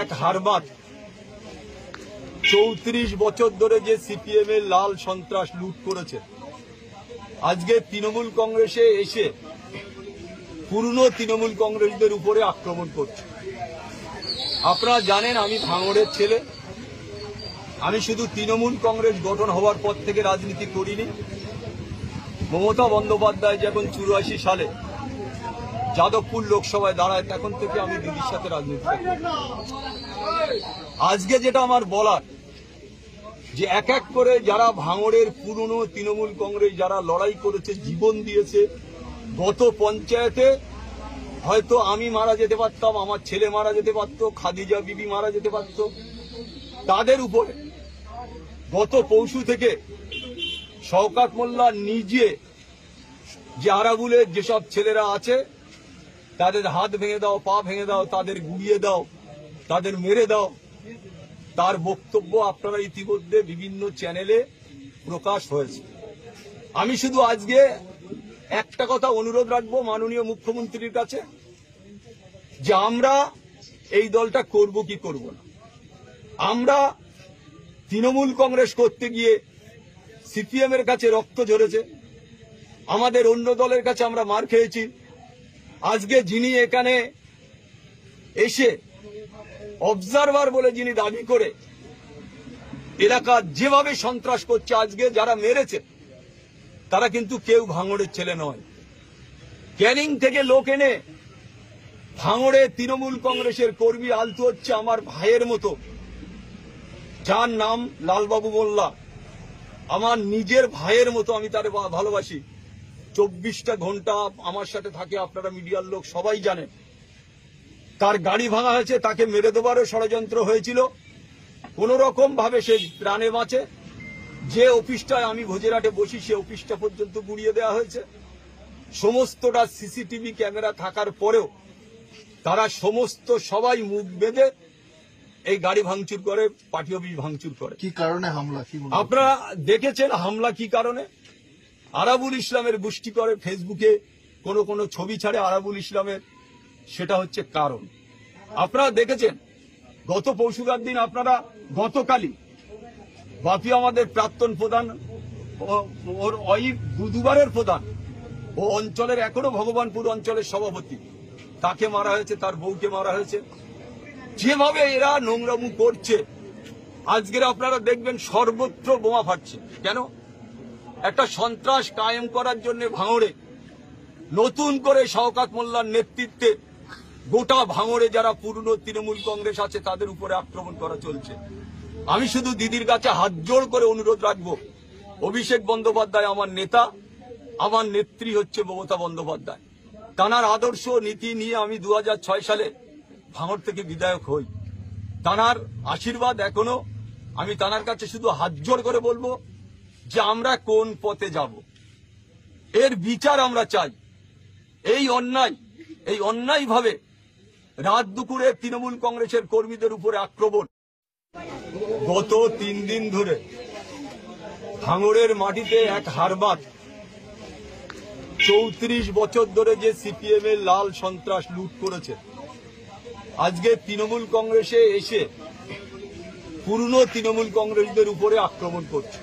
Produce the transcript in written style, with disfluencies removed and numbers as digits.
এক হারবাত ৩৪ বছর ধরে যে সিপিএম এর লাল সন্ত্রাস লুট করেছে, আজকে তৃণমূল কংগ্রেসে এসে পুরনো তৃণমূল কংগ্রেসদের উপরে আক্রমণ করছে। আপনারা জানেন আমি ভাঙড়ের ছেলে। আমি শুধু তৃণমূল কংগ্রেস গঠন হওয়ার পর থেকে রাজনীতি করিনি। মমতা বন্দ্যোপাধ্যায় যখন ৮৪ সালে যাদবপুর লোকসভায় দাঁড়ায় তখন থেকে আমি দিদির সাথে রাজনীতি করি। আজকে যেটা আমার বলার, যে এক এক করে যারা ভাঙড়ের পুরনো তৃণমূল কংগ্রেস যারা লড়াই করেছে, জীবন দিয়েছে, গত পঞ্চায়েতে হয়তো আমি মারা যেতে পারতাম, আমার ছেলে মারা যেতে পারত, খাদিজা বিবি মারা যেতে পারত, তাদের উপরে গত পরশু থেকে শওকত মোল্লা নিজে যে আরাবুলের যেসব ছেলেরা আছে তাদের হাত ভেঙে দাও, পা ভেঙে দাও, তাদের গুড়িয়ে দাও, তাদের মেরে দাও, তার বক্তব্য আপনারা ইতিমধ্যে বিভিন্ন চ্যানেলে প্রকাশ হয়েছে। আমি শুধু আজকে একটা কথা অনুরোধ রাখবো মাননীয় মুখ্যমন্ত্রীর কাছে, যে আমরা এই দলটা করব কি করব না। আমরা তৃণমূল কংগ্রেস করতে গিয়ে সিপিএম এর কাছে রক্ত ঝরেছে, আমাদের অন্য দলের কাছে আমরা মার খেয়েছি। আজকে যিনি এখানে এসে অবজারভার বলে যিনি দাবি করে এলাকা যেভাবে সন্ত্রাস করছে, আজকে যারা মেরেছে তারা কিন্তু কেউ ভাঙড়ের ছেলে নয়। ক্যানিং থেকে লোক এনে ভাঙড়ে তৃণমূল কংগ্রেসের কর্মী আলতু হচ্ছে আমার ভাইয়ের মতো, যার নাম লালবাবু মোল্লা। আমার নিজের ভাইয়ের মতো, আমি তার ভালোবাসি। 24টা ঘন্টা আমার সাথে থাকে, আপনারা মিডিয়ার লোক সবাই জানেন। তার গাড়ি ভাঙা হয়েছে, তাকে মেরে দেবারও ষড়যন্ত্র হয়েছিল, কোন রকম ভাবে সে প্রাণে বাঁচে। যে অফিসটায় আমি ভোজেরহাটে বসি সে অফিসটা পর্যন্ত গুড়িয়ে দেওয়া হয়েছে। সমস্তটা সিসিটিভি ক্যামেরা থাকার পরেও তারা সমস্ত সবাই মুখ বেঁধে এই গাড়ি ভাঙচুর করে, পার্টি অফিস ভাঙচুর করে। কি কারণে হামলা? আপনারা দেখেছেন হামলা কি কারণে। আরাবুল ইসলামের গোষ্ঠী করে, ফেসবুকে কোন ছবি ছাড়ে আরাবুল ইসলামের, সেটা হচ্ছে কারণ। আপনারা দেখেছেন গত পরশুকার দিন, আপনারা গতকালই বাপি আমাদের প্রাক্তন প্রধান, ওর ওয়াইফ দুবারের প্রধান, ও অঞ্চলের এখনো ভগবানপুর অঞ্চলের সভাপতি, তাকে মারা হয়েছে, তার বউকে মারা হয়েছে। যেভাবে এরা নোংরামু করছে, আজকের আপনারা দেখবেন সর্বত্র বোমা ফাটছে। কেন? একটা সন্ত্রাস কায়েম করার জন্য ভাঙড়ে নতুন করে শওকত মোল্লার নেতৃত্বে গোটা ভাঙড়ে যারা পুরনো তৃণমূল কংগ্রেস আছে তাদের উপরে আক্রমণ করা চলছে। আমি শুধু দিদির কাছে হাত জোড় করে অনুরোধ রাখবো, অভিষেক বন্দ্যোপাধ্যায় আমার নেতা, আমার নেত্রী হচ্ছে মমতা বন্দ্যোপাধ্যায়। তানার আদর্শ নীতি নিয়ে আমি 2006 সালে ভাঙড় থেকে বিধায়ক হই। তানার আশীর্বাদ এখনো, আমি তানার কাছে শুধু হাত জোড় করে বলবো যে আমরা কোন পথে যাব, এর বিচার আমরা চাই। এই অন্যায়ভাবে রাত দুপুরে তৃণমূল কংগ্রেসের কর্মীদের উপরে আক্রমণ গত 3 দিন ধরে ভাঙড়ের মাটিতে এক হারবাত ৩৪ বছর ধরে যে সিপিএম এর লাল সন্ত্রাস লুট করেছে, আজকে তৃণমূল কংগ্রেসে এসে পুরনো তৃণমূল কংগ্রেসদের উপরে আক্রমণ করছে।